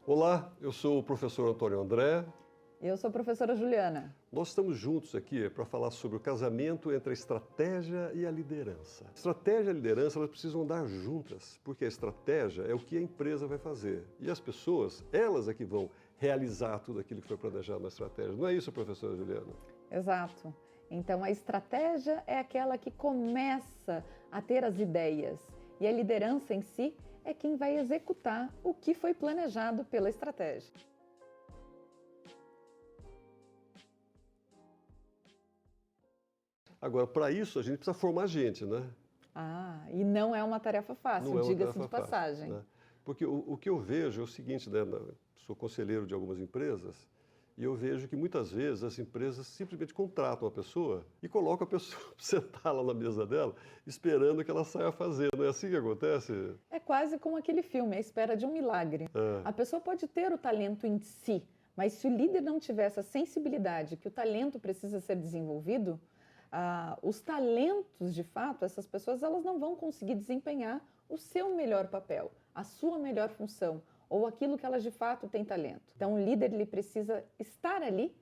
Olá, eu sou o professor Antônio André. Eu sou a professora Juliana. Nós estamos juntos aqui para falar sobre o casamento entre a estratégia e a liderança. A estratégia e a liderança, elas precisam andar juntas, porque a estratégia é o que a empresa vai fazer. E as pessoas, elas é que vão realizar tudo aquilo que foi planejado na estratégia. Não é isso, professora Juliana? Exato. Então, a estratégia é aquela que começa a ter as ideias e a liderança em si é quem vai executar o que foi planejado pela estratégia. Agora, para isso, a gente precisa formar gente, né? E não é uma tarefa fácil, Não é uma diga-se tarefa de passagem. fácil, né? Porque o que eu vejo é o seguinte, né? Sou conselheiro de algumas empresas e eu vejo que muitas vezes as empresas simplesmente contratam a pessoa e colocam a pessoa para sentar lá na mesa dela, esperando que ela saia fazendo. Não é assim que acontece? É quase como aquele filme, A Espera de um Milagre. A pessoa pode ter o talento em si, mas se o líder não tiver essa sensibilidade que o talento precisa ser desenvolvido, os talentos, de fato, essas pessoas elas não vão conseguir desempenhar o seu melhor papel, a sua melhor função, ou aquilo que elas de fato têm talento. Então, o líder ele precisa estar ali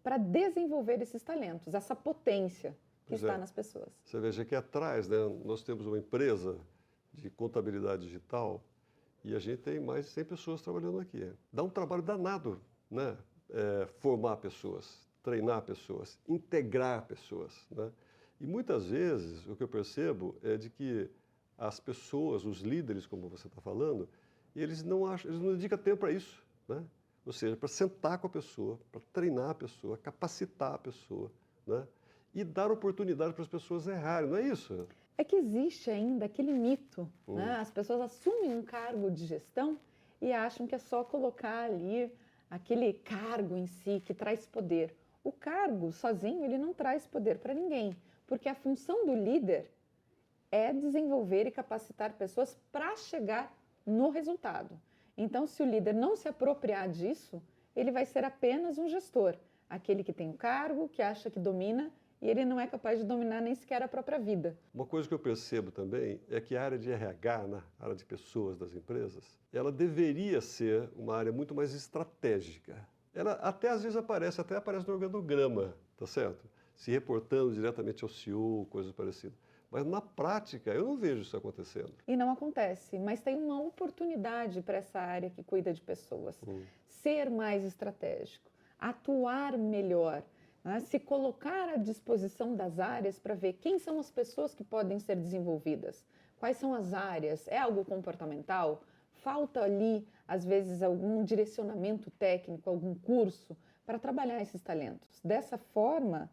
para desenvolver esses talentos, essa potência que está nas pessoas. Você veja que atrás, né, nós temos uma empresa de contabilidade digital e a gente tem mais de 100 pessoas trabalhando aqui. Dá um trabalho danado, né? Formar pessoas, treinar pessoas, integrar pessoas, né? E muitas vezes o que eu percebo é de que as pessoas, os líderes, como você está falando, eles não dedicam tempo para isso, né? Ou seja, para sentar com a pessoa, para treinar a pessoa, capacitar a pessoa, né? E dar oportunidade para as pessoas errarem, não é isso? É que existe ainda aquele mito, né? As pessoas assumem um cargo de gestão e acham que é só colocar ali aquele cargo em si que traz poder. O cargo sozinho ele não traz poder para ninguém, porque a função do líder é desenvolver e capacitar pessoas para chegar no resultado. Então, se o líder não se apropriar disso, ele vai ser apenas um gestor, aquele que tem o cargo, que acha que domina e ele não é capaz de dominar nem sequer a própria vida. Uma coisa que eu percebo também é que a área de RH, na área de pessoas das empresas, ela deveria ser uma área muito mais estratégica. Ela até às vezes até aparece no organograma, tá certo? Se reportando diretamente ao CEO, coisas parecidas. Mas na prática eu não vejo isso acontecendo. E não acontece, mas tem uma oportunidade para essa área que cuida de pessoas. Ser mais estratégico, atuar melhor, né? Se colocar à disposição das áreas para ver quem são as pessoas que podem ser desenvolvidas, quais são as áreas, é algo comportamental? Falta ali, às vezes, algum direcionamento técnico, algum curso para trabalhar esses talentos. Dessa forma,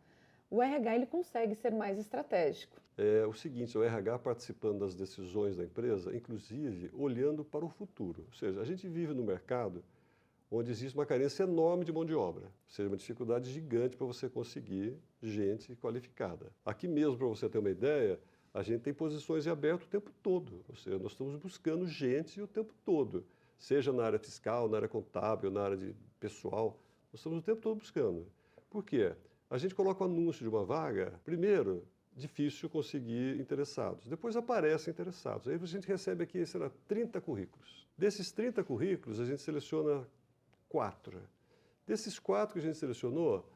o RH ele consegue ser mais estratégico. É o seguinte, o RH participando das decisões da empresa, inclusive olhando para o futuro. Ou seja, a gente vive no mercado onde existe uma carência enorme de mão de obra, ou seja, uma dificuldade gigante para você conseguir gente qualificada. Aqui mesmo, para você ter uma ideia, a gente tem posições em aberto o tempo todo, ou seja, nós estamos buscando gente o tempo todo, seja na área fiscal, na área contábil, na área de pessoal, nós estamos o tempo todo buscando. Por quê? A gente coloca o anúncio de uma vaga, primeiro, difícil conseguir interessados. Depois aparecem interessados. Aí a gente recebe aqui, sei lá, 30 currículos. Desses 30 currículos, a gente seleciona 4. Desses 4 que a gente selecionou,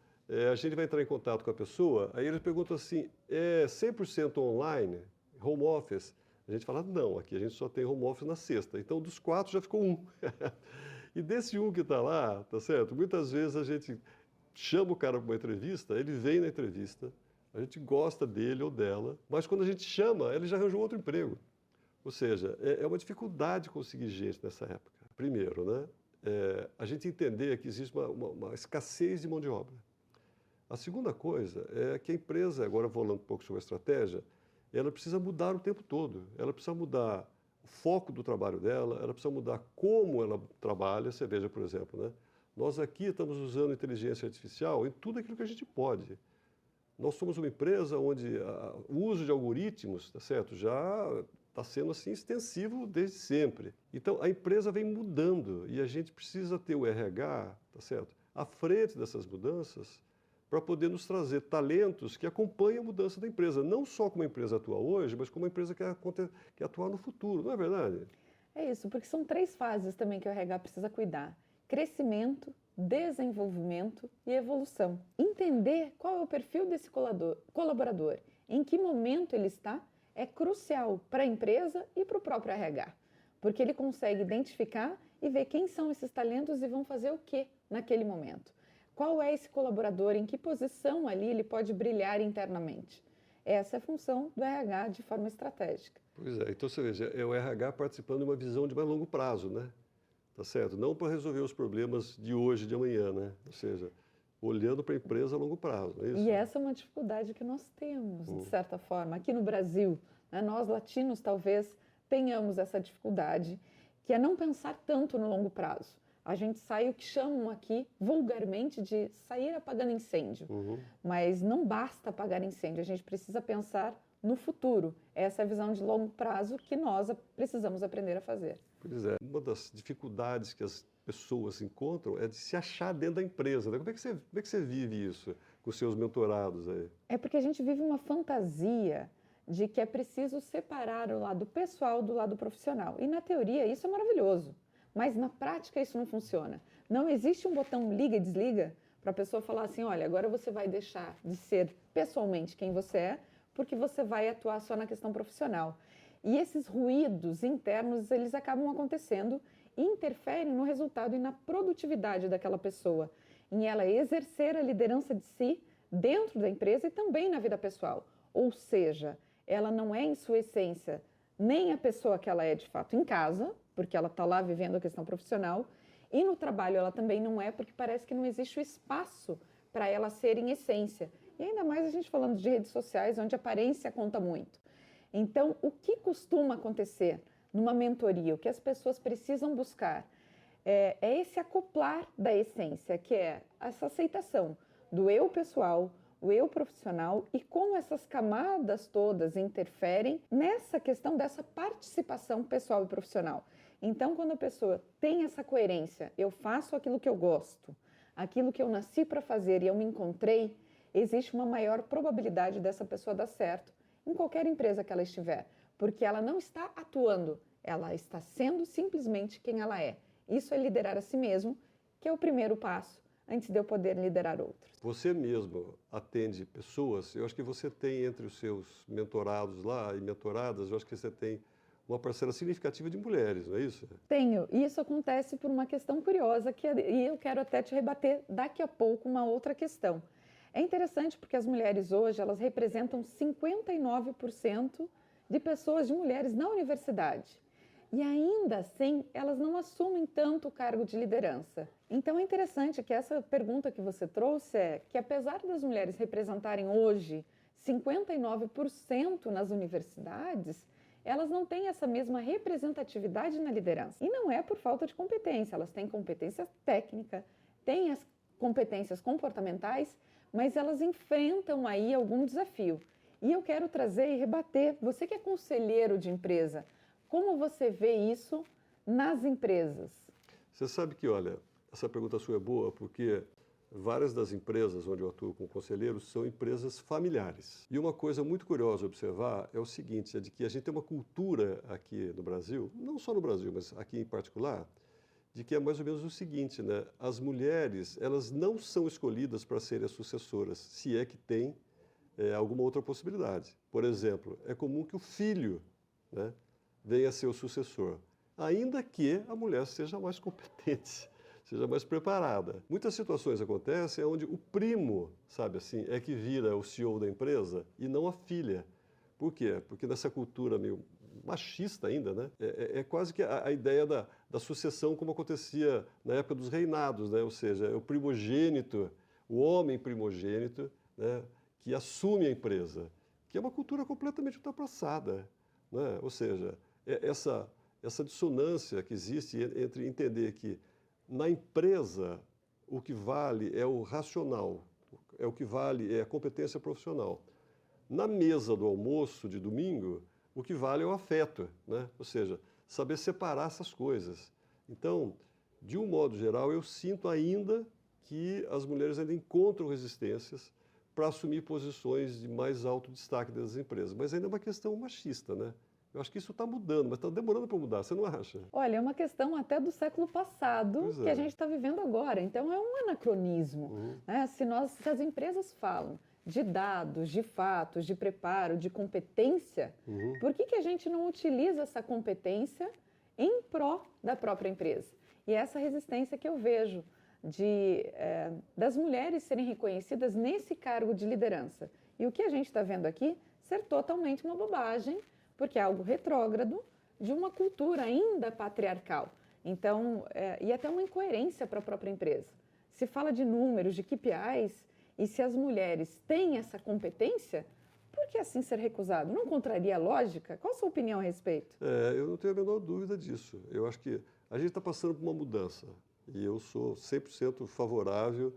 a gente vai entrar em contato com a pessoa, aí eles perguntam assim, é 100% online, home office? A gente fala, não, aqui a gente só tem home office na sexta. Então, dos 4 já ficou um. E desse um que está lá, tá certo? Muitas vezes a gente chama o cara para uma entrevista, ele vem na entrevista, a gente gosta dele ou dela, mas quando a gente chama, ele já arranjou outro emprego. Ou seja, é uma dificuldade conseguir gente nessa época. Primeiro, né? A gente entender que existe uma escassez de mão de obra. A segunda coisa é que a empresa, agora falando um pouco sobre a estratégia, ela precisa mudar o tempo todo. Ela precisa mudar o foco do trabalho dela, ela precisa mudar como ela trabalha. Você veja, por exemplo, né? Nós aqui estamos usando inteligência artificial em tudo aquilo que a gente pode. Nós somos uma empresa onde o uso de algoritmos, tá certo, já está sendo assim extensivo desde sempre. Então a empresa vem mudando e a gente precisa ter o RH, tá certo, à frente dessas mudanças para poder nos trazer talentos que acompanhem a mudança da empresa, não só como a empresa atua hoje, mas como a empresa quer atuar no futuro, não é verdade? É isso, porque são 3 fases também que o RH precisa cuidar: crescimento, desenvolvimento e evolução. Entender qual é o perfil desse colaborador, em que momento ele está, é crucial para a empresa e para o próprio RH, porque ele consegue identificar e ver quem são esses talentos e vão fazer o que naquele momento. Qual é esse colaborador, em que posição ali ele pode brilhar internamente. Essa é a função do RH de forma estratégica. Pois é, então você veja, é o RH participando de uma visão de mais longo prazo, né? Tá certo? Não para resolver os problemas de hoje, de amanhã, né? Ou seja, olhando para a empresa a longo prazo, é isso? E essa é uma dificuldade que nós temos, de certa forma, aqui no Brasil. Né? Nós, latinos, talvez tenhamos essa dificuldade, que é não pensar tanto no longo prazo. A gente sai o que chamam aqui, vulgarmente, de sair apagando incêndio. Mas não basta apagar incêndio, a gente precisa pensar no futuro. Essa é a visão de longo prazo que nós precisamos aprender a fazer. Pois é, uma das dificuldades que as pessoas encontram é de se achar dentro da empresa, né? Como é que você vive isso com os seus mentorados aí? É porque a gente vive uma fantasia de que é preciso separar o lado pessoal do lado profissional. E na teoria isso é maravilhoso, mas na prática isso não funciona. Não existe um botão liga e desliga para a pessoa falar assim, olha, agora você vai deixar de ser pessoalmente quem você é, porque você vai atuar só na questão profissional. E esses ruídos internos, eles acabam acontecendo e interferem no resultado e na produtividade daquela pessoa, em ela exercer a liderança de si dentro da empresa e também na vida pessoal. Ou seja, ela não é, em sua essência, nem a pessoa que ela é de fato em casa, porque ela está lá vivendo a questão profissional, e no trabalho ela também não é, porque parece que não existe o espaço para ela ser em essência. E ainda mais a gente falando de redes sociais, onde a aparência conta muito. Então, o que costuma acontecer numa mentoria, o que as pessoas precisam buscar, é esse acoplar da essência, que é essa aceitação do eu pessoal, o eu profissional e como essas camadas todas interferem nessa questão dessa participação pessoal e profissional. Então, quando a pessoa tem essa coerência, eu faço aquilo que eu gosto, aquilo que eu nasci para fazer e eu me encontrei, existe uma maior probabilidade dessa pessoa dar certo em qualquer empresa que ela estiver, porque ela não está atuando, ela está sendo simplesmente quem ela é. Isso é liderar a si mesmo, que é o primeiro passo antes de eu poder liderar outros. Você mesmo atende pessoas, eu acho que você tem entre os seus mentorados lá e mentoradas, eu acho que você tem uma parcela significativa de mulheres, não é isso? Tenho, e isso acontece por uma questão curiosa, e eu quero até te rebater daqui a pouco uma outra questão. É interessante porque as mulheres hoje, elas representam 59% de pessoas, de mulheres na universidade. E ainda assim, elas não assumem tanto o cargo de liderança. Então é interessante que essa pergunta que você trouxe é que apesar das mulheres representarem hoje 59% nas universidades, elas não têm essa mesma representatividade na liderança. E não é por falta de competência, elas têm competência técnica, têm as competências comportamentais, mas elas enfrentam aí algum desafio. E eu quero trazer e rebater, você que é conselheiro de empresa, como você vê isso nas empresas? Você sabe que, olha, essa pergunta sua é boa porque várias das empresas onde eu atuo como conselheiro são empresas familiares. E uma coisa muito curiosa a observar é o seguinte, é de que a gente tem uma cultura aqui no Brasil, não só no Brasil, mas aqui em particular, de que é mais ou menos o seguinte, né? As mulheres, elas não são escolhidas para serem as sucessoras, se é que tem alguma outra possibilidade. Por exemplo, é comum que o filho, né, venha a ser o sucessor, ainda que a mulher seja mais competente, seja mais preparada. Muitas situações acontecem onde o primo, sabe assim, é que vira o CEO da empresa e não a filha. Por quê? Porque nessa cultura meio machista ainda, né? É quase que a ideia da sucessão como acontecia na época dos reinados, né? Ou seja, é o primogênito, o homem primogênito, né, que assume a empresa, que é uma cultura completamente ultrapassada, né? Ou seja, essa dissonância que existe entre entender que na empresa o que vale é o racional, é o que vale é a competência profissional. Na mesa do almoço de domingo, o que vale é o afeto, né? Ou seja, saber separar essas coisas. Então, de um modo geral, eu sinto ainda que as mulheres ainda encontram resistências para assumir posições de mais alto destaque das empresas. Mas ainda é uma questão machista, né? Eu acho que isso está mudando, mas está demorando para mudar, você não acha? Olha, é uma questão até do século passado Pois que a é. gente está vivendo agora. Então, é um anacronismo. Né? Se as empresas falam de dados, de fatos, de preparo, de competência, por que a gente não utiliza essa competência em pró da própria empresa? E essa resistência que eu vejo das mulheres serem reconhecidas nesse cargo de liderança. E o que a gente está vendo aqui ser totalmente uma bobagem, porque é algo retrógrado de uma cultura ainda patriarcal. Então, e até uma incoerência para a própria empresa. Se fala de números, de KPIs, e se as mulheres têm essa competência, por que assim ser recusado? Não contraria a lógica? Qual a sua opinião a respeito? Eu não tenho a menor dúvida disso. Eu acho que a gente está passando por uma mudança e eu sou 100% favorável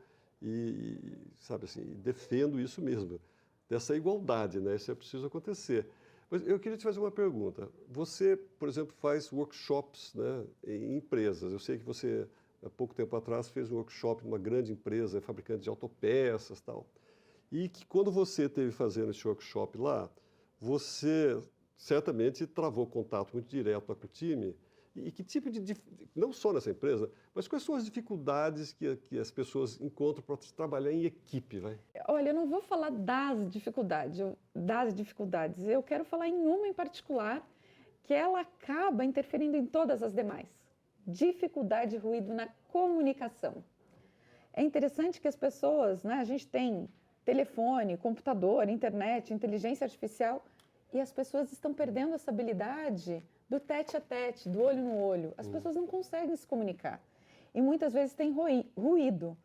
sabe assim, defendo isso mesmo, dessa igualdade, né? Isso é preciso acontecer. Mas eu queria te fazer uma pergunta. Você, por exemplo, faz workshops, né, em empresas. Eu sei que você, há pouco tempo atrás, fez um workshop numa grande empresa, fabricante de autopeças e tal. E que quando você esteve fazendo esse workshop lá, você certamente travou contato muito direto com o time. E que tipo não só nessa empresa, mas quais são as dificuldades que as pessoas encontram para trabalhar em equipe, vai? Olha, eu não vou falar das dificuldades. Eu quero falar em uma em particular, que ela acaba interferindo em todas as demais. Dificuldade e ruído na comunicação. É interessante que as pessoas, né, a gente tem telefone, computador, internet, inteligência artificial, e as pessoas estão perdendo essa habilidade do tete a tete, do olho no olho. As pessoas não conseguem se comunicar. E muitas vezes tem ruído.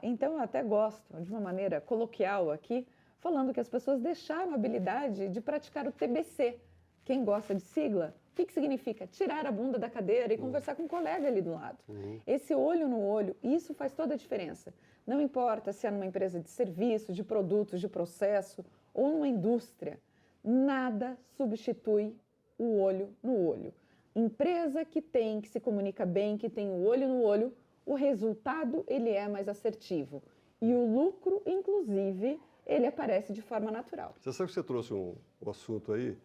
Então, eu até gosto, de uma maneira coloquial aqui, falando que as pessoas deixaram a habilidade de praticar o TBC. Quem gosta de sigla, o que significa? Tirar a bunda da cadeira e conversar com um colega ali do lado. Esse olho no olho, isso faz toda a diferença. Não importa se é numa empresa de serviço, de produtos, de processo ou numa indústria. Nada substitui o olho no olho. Empresa que se comunica bem, que tem o olho no olho, o resultado ele é mais assertivo. E o lucro, inclusive, ele aparece de forma natural. Você sabe que você trouxe um assunto aí?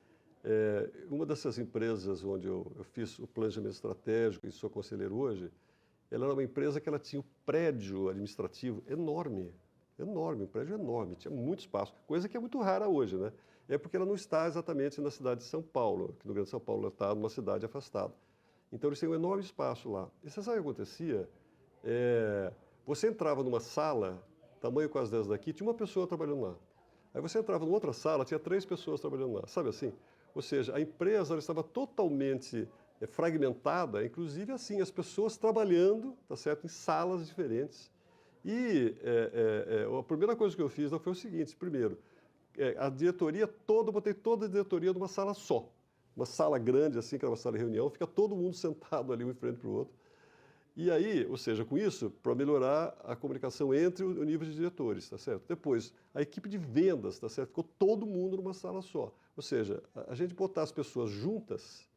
Uma dessas empresas onde eu fiz o planejamento estratégico e sou conselheiro hoje, ela era uma empresa que ela tinha um prédio administrativo enorme, um prédio enorme, tinha muito espaço, coisa que é muito rara hoje, né? É porque ela não está exatamente na cidade de São Paulo, que no Grande São Paulo ela está numa cidade afastada. Então eles têm um enorme espaço lá. E você sabe o que acontecia? Você entrava numa sala, tamanho quase 10 daqui, tinha uma pessoa trabalhando lá. Aí você entrava numa outra sala, tinha 3 pessoas trabalhando lá, sabe assim? Ou seja, a empresa ela estava totalmente fragmentada, inclusive assim, as pessoas trabalhando, tá certo, em salas diferentes. E a primeira coisa que eu fiz foi o seguinte: primeiro, a diretoria toda, eu botei toda a diretoria numa sala só. Uma sala grande, assim, que era uma sala de reunião, fica todo mundo sentado ali, um em frente para o outro. E aí, ou seja, com isso, para melhorar a comunicação entre o nível de diretores, tá certo? Depois, a equipe de vendas, tá certo? Ficou todo mundo numa sala só. Ou seja, a gente botar as pessoas juntas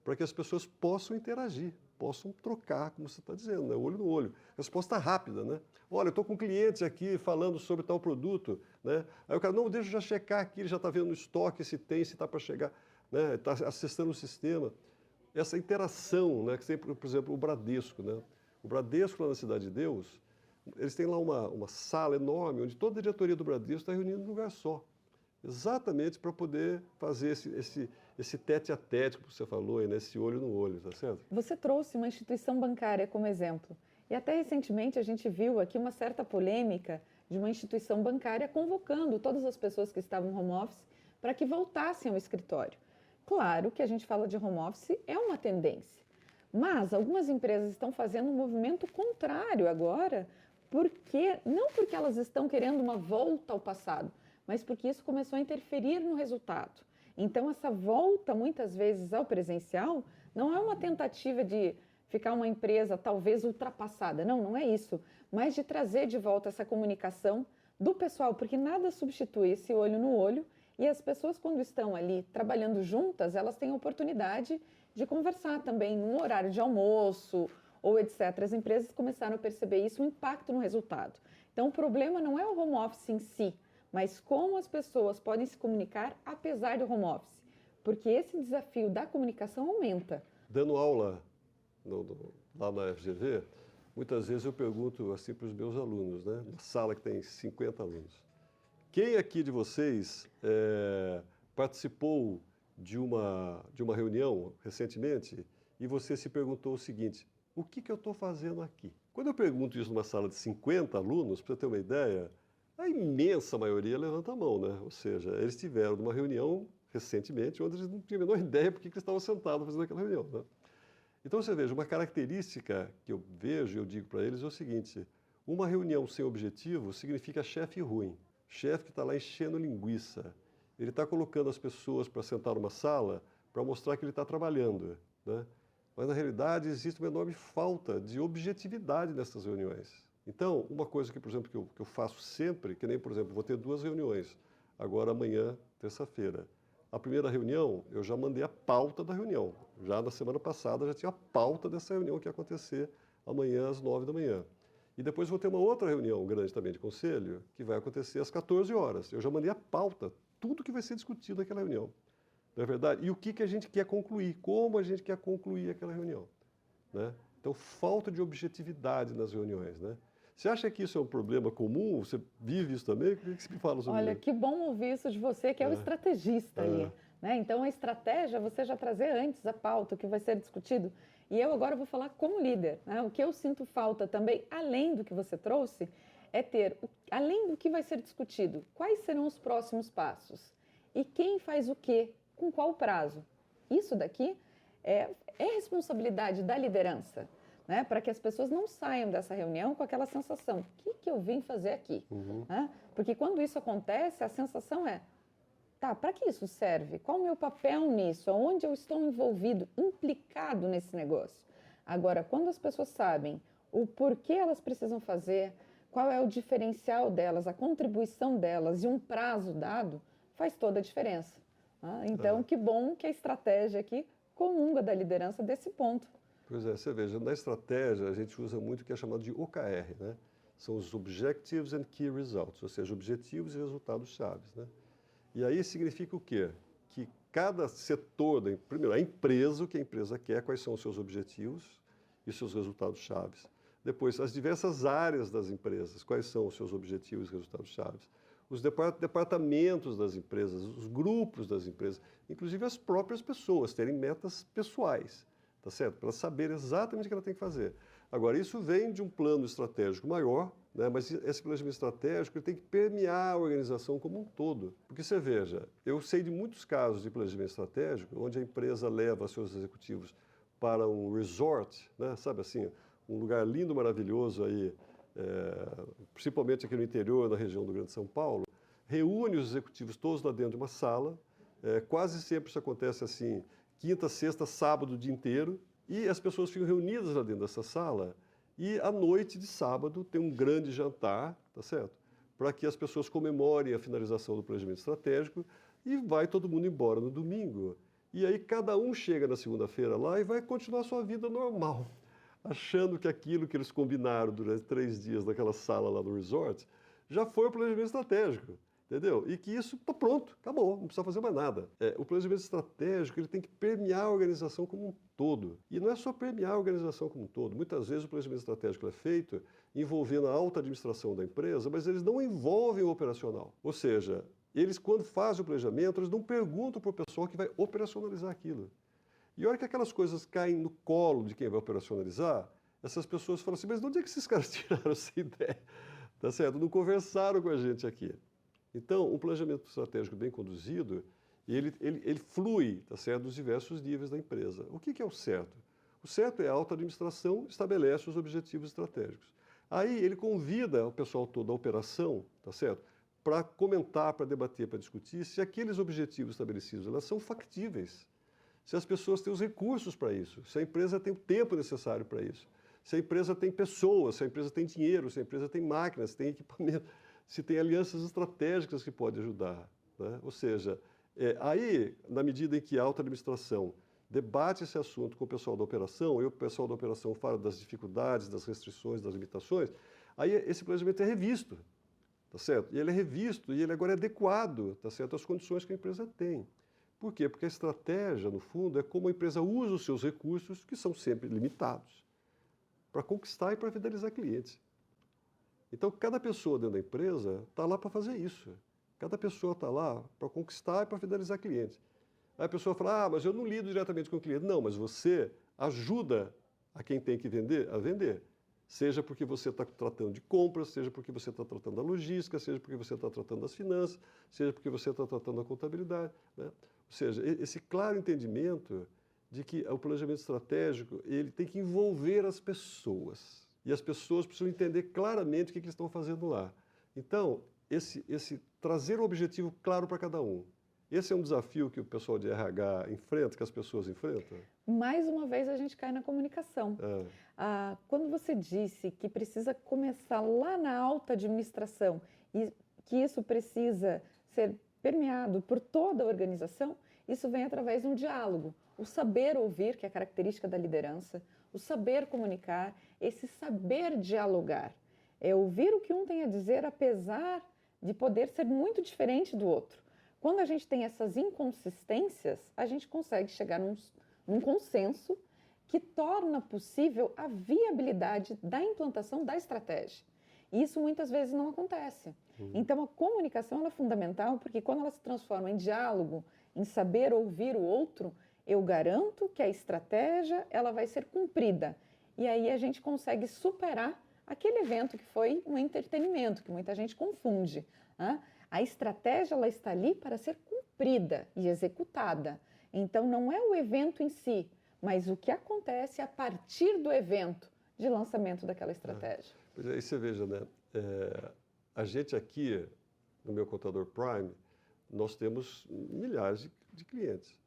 para que as pessoas possam interagir, possam trocar, como você está dizendo, né? Olho no olho. Resposta rápida, né? Olha, eu estou com clientes aqui falando sobre tal produto, né? Aí o cara, não, deixa eu já checar aqui, ele já está vendo no estoque, se tem, se está para chegar, né? Está acessando o sistema. Essa interação, né? Que sempre, por exemplo, o Bradesco, né? O Bradesco lá na Cidade de Deus, eles têm lá uma sala enorme, onde toda a diretoria do Bradesco está reunida num lugar só. Exatamente para poder fazer esse tete a tete, como você falou, aí, né? Esse olho no olho, tá certo? Você trouxe uma instituição bancária como exemplo. E até recentemente a gente viu aqui uma certa polêmica de uma instituição bancária convocando todas as pessoas que estavam em home office para que voltassem ao escritório. Claro que a gente fala de home office, é uma tendência. Mas algumas empresas estão fazendo um movimento contrário agora, não porque elas estão querendo uma volta ao passado, mas porque isso começou a interferir no resultado. Então, essa volta, muitas vezes, ao presencial, não é uma tentativa de ficar uma empresa talvez ultrapassada. Não, não é isso. Mas de trazer de volta essa comunicação do pessoal, porque nada substitui esse olho no olho. E as pessoas, quando estão ali trabalhando juntas, elas têm a oportunidade de conversar também num horário de almoço ou etc. As empresas começaram a perceber isso, o impacto no resultado. Então, o problema não é o home office em si, mas como as pessoas podem se comunicar apesar do home office. porque esse desafio da comunicação aumenta. Dando aula lá na FGV, muitas vezes eu pergunto assim para os meus alunos, né? Na sala que tem 50 alunos. Quem aqui de vocês participou de uma reunião recentemente e você se perguntou o seguinte: o que eu estou fazendo aqui? Quando eu pergunto isso numa sala de 50 alunos, para você ter uma ideia, a imensa maioria levanta a mão, né? Ou seja, eles tiveram uma reunião recentemente onde eles não tinham a menor ideia por que eles estavam sentados fazendo aquela reunião, né? Então você veja, uma característica que eu vejo e eu digo para eles é o seguinte: uma reunião sem objetivo significa chefe ruim. Chefe que está lá enchendo linguiça. Ele está colocando as pessoas para sentar numa sala para mostrar que ele está trabalhando, né? Mas, na realidade, existe uma enorme falta de objetividade nessas reuniões. Então, uma coisa que, por exemplo, que eu faço sempre, que nem, por exemplo, vou ter 2 reuniões, agora amanhã, terça-feira. A primeira reunião, eu já mandei a pauta da reunião. Já na semana passada, já tinha a pauta dessa reunião que ia acontecer amanhã às 9 da manhã. E depois vou ter uma outra reunião grande também de conselho, que vai acontecer às 14 horas. Eu já mandei a pauta, tudo que vai ser discutido naquela reunião. Não é verdade? E o que a gente quer concluir, como a gente quer concluir aquela reunião, né? Então, falta de objetividade nas reuniões, né? Você acha que isso é um problema comum? Você vive isso também? O que você me fala sobre isso? Olha, que bom ouvir isso de você, que é o estrategista aí, né? Então, a estratégia você já trazer antes a pauta, o que vai ser discutido. E eu agora vou falar como líder, né? O que eu sinto falta também, além do que você trouxe, é ter, além do que vai ser discutido, quais serão os próximos passos? E quem faz o quê? Com qual prazo? Isso daqui é responsabilidade da liderança, né? Para que as pessoas não saiam dessa reunião com aquela sensação: o que eu vim fazer aqui? Né? Porque quando isso acontece, a sensação é: tá, para que isso serve? Qual o meu papel nisso? Onde eu estou envolvido, implicado nesse negócio? Agora, quando as pessoas sabem o porquê elas precisam fazer, qual é o diferencial delas, a contribuição delas e um prazo dado, faz toda a diferença. Então, que bom que a estratégia aqui comunga da liderança desse ponto. Pois é, você veja, na estratégia a gente usa muito o que é chamado de OKR, né? São os Objectives and Key Results, ou seja, objetivos e resultados chaves, né? E aí significa o quê? Que cada setor, primeiro, a empresa, o que a empresa quer, quais são os seus objetivos e seus resultados chaves. Depois, as diversas áreas das empresas, quais são os seus objetivos e resultados chaves. Os departamentos das empresas, os grupos das empresas, inclusive as próprias pessoas, terem metas pessoais, tá certo? Para saber exatamente o que ela tem que fazer. Agora, isso vem de um plano estratégico maior, né? Mas esse planejamento estratégico ele tem que permear a organização como um todo. Porque você veja, eu sei de muitos casos de planejamento estratégico onde a empresa leva seus executivos para um resort, né? Sabe assim, um lugar lindo, maravilhoso aí, principalmente aqui no interior, na região do Grande São Paulo, reúne os executivos todos lá dentro de uma sala, quase sempre isso acontece assim, quinta, sexta, sábado, o dia inteiro, e as pessoas ficam reunidas lá dentro dessa sala, e à noite de sábado tem um grande jantar, tá certo? Para que as pessoas comemorem a finalização do planejamento estratégico, e vai todo mundo embora no domingo. E aí cada um chega na segunda-feira lá e vai continuar a sua vida normal, achando que aquilo que eles combinaram durante 3 dias naquela sala lá no resort já foi o planejamento estratégico, entendeu? E que isso está pronto, acabou, não precisa fazer mais nada. O planejamento estratégico ele tem que permear a organização como um todo. E não é só permear a organização como um todo. Muitas vezes o planejamento estratégico é feito envolvendo a alta administração da empresa, mas eles não envolvem o operacional. Ou seja, eles quando fazem o planejamento, eles não perguntam para o pessoal que vai operacionalizar aquilo. E a hora que aquelas coisas caem no colo de quem vai operacionalizar, essas pessoas falam assim: mas de onde é que esses caras tiraram essa ideia? Tá certo? Não conversaram com a gente aqui. Então, um planejamento estratégico bem conduzido, ele flui, tá certo, dos diversos níveis da empresa. O que é o certo? O certo é a alta administração estabelece os objetivos estratégicos. Aí ele convida o pessoal todo da operação, tá certo, para comentar, para debater, para discutir se aqueles objetivos estabelecidos elas são factíveis. Se as pessoas têm os recursos para isso, se a empresa tem o tempo necessário para isso, se a empresa tem pessoas, se a empresa tem dinheiro, se a empresa tem máquinas, se tem equipamento, se tem alianças estratégicas que podem ajudar, né? Ou seja, aí, na medida em que a alta administração debate esse assunto com o pessoal da operação, e o pessoal da operação fala das dificuldades, das restrições, das limitações, aí esse planejamento é revisto, tá certo? E ele é revisto e ele agora é adequado, tá certo, às condições que a empresa tem. Por quê? Porque a estratégia, no fundo, é como a empresa usa os seus recursos, que são sempre limitados, para conquistar e para fidelizar clientes. Então, cada pessoa dentro da empresa está lá para fazer isso. Cada pessoa está lá para conquistar e para fidelizar clientes. Aí a pessoa fala, mas eu não lido diretamente com o cliente. Não, mas você ajuda a quem tem que vender a vender. Seja porque você está tratando de compras, seja porque você está tratando da logística, seja porque você está tratando das finanças, seja porque você está tratando da contabilidade, né? Ou seja, esse claro entendimento de que o planejamento estratégico ele tem que envolver as pessoas. E as pessoas precisam entender claramente o que eles estão fazendo lá. Então, esse trazer um objetivo claro para cada um. Esse é um desafio que o pessoal de RH enfrenta, que as pessoas enfrentam? Mais uma vez a gente cai na comunicação. Quando você disse que precisa começar lá na alta administração e que isso precisa ser permeado por toda a organização, isso vem através de um diálogo. O saber ouvir, que é a característica da liderança, o saber comunicar, esse saber dialogar. É ouvir o que um tem a dizer, apesar de poder ser muito diferente do outro. Quando a gente tem essas inconsistências, a gente consegue chegar num consenso que torna possível a viabilidade da implantação da estratégia. E isso muitas vezes não acontece. Então, a comunicação ela é fundamental, porque quando ela se transforma em diálogo, em saber ouvir o outro, eu garanto que a estratégia ela vai ser cumprida. E aí a gente consegue superar aquele evento que foi um entretenimento, que muita gente confunde, né? A estratégia ela está ali para ser cumprida e executada. Então, não é o evento em si, mas o que acontece a partir do evento de lançamento daquela estratégia. Pois é, aí você veja, né? A gente aqui, no meu contador Prime, nós temos milhares de clientes.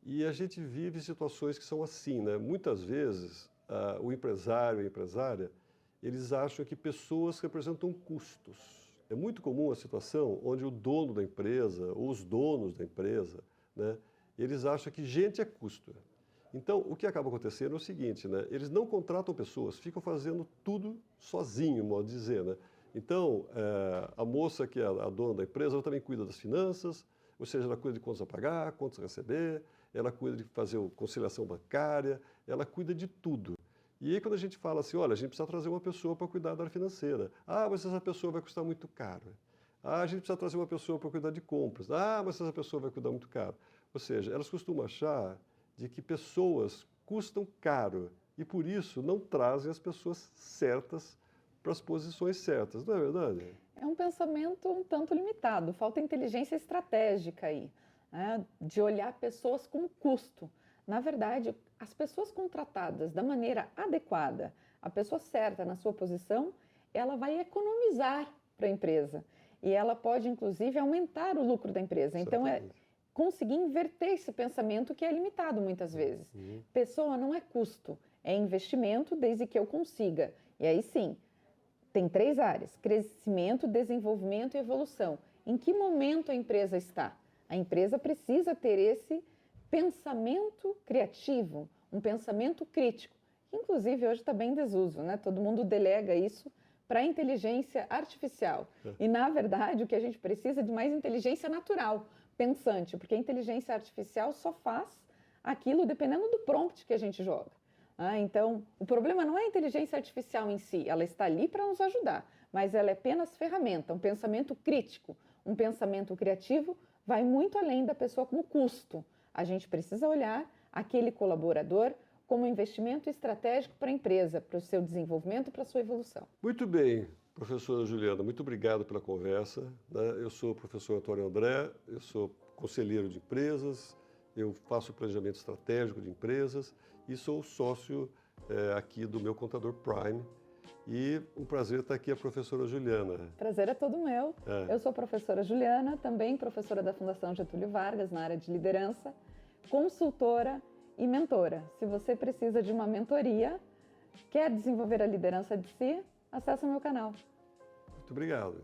E a gente vive situações que são assim, né? Muitas vezes, o empresário e a empresária, eles acham que pessoas representam custos. É muito comum a situação onde o dono da empresa, ou os donos da empresa, né, eles acham que gente é custo. Então, o que acaba acontecendo é o seguinte, né, eles não contratam pessoas, ficam fazendo tudo sozinho, modo de dizer, né? Então, a moça que é a dona da empresa, ela também cuida das finanças, ou seja, ela cuida de contas a pagar, contas a receber, ela cuida de fazer conciliação bancária, ela cuida de tudo. E aí quando a gente fala assim, olha, a gente precisa trazer uma pessoa para cuidar da área financeira. Mas essa pessoa vai custar muito caro. A gente precisa trazer uma pessoa para cuidar de compras. Mas essa pessoa vai cuidar muito caro. Ou seja, elas costumam achar de que pessoas custam caro e por isso não trazem as pessoas certas para as posições certas, não é verdade? É um pensamento um tanto limitado, falta inteligência estratégica aí, né? De olhar pessoas como custo. Na verdade, as pessoas contratadas da maneira adequada, a pessoa certa na sua posição, ela vai economizar para a empresa. E ela pode, inclusive, aumentar o lucro da empresa. Então, é conseguir inverter esse pensamento que é limitado muitas vezes. Pessoa não é custo, é investimento desde que eu consiga. E aí sim, tem 3 áreas: crescimento, desenvolvimento e evolução. Em que momento a empresa está? A empresa precisa ter esse pensamento criativo, um pensamento crítico, que inclusive hoje está bem em desuso, né? Todo mundo delega isso para a inteligência artificial. E, na verdade, o que a gente precisa é de mais inteligência natural, pensante, porque a inteligência artificial só faz aquilo dependendo do prompt que a gente joga. Então, o problema não é a inteligência artificial em si, ela está ali para nos ajudar, mas ela é apenas ferramenta, um pensamento crítico, um pensamento criativo vai muito além da pessoa como custo. A gente precisa olhar aquele colaborador como investimento estratégico para a empresa, para o seu desenvolvimento e para a sua evolução. Muito bem, professora Juliana, muito obrigado pela conversa, né? Eu sou o professor Antônio André, eu sou conselheiro de empresas, eu faço planejamento estratégico de empresas e sou sócio aqui do meu contador Prime. E um prazer estar aqui a professora Juliana. Prazer é todo meu. Eu sou a professora Juliana, também professora da Fundação Getúlio Vargas na área de liderança, consultora e mentora. Se você precisa de uma mentoria, quer desenvolver a liderança de si, acesse o meu canal. Muito obrigado.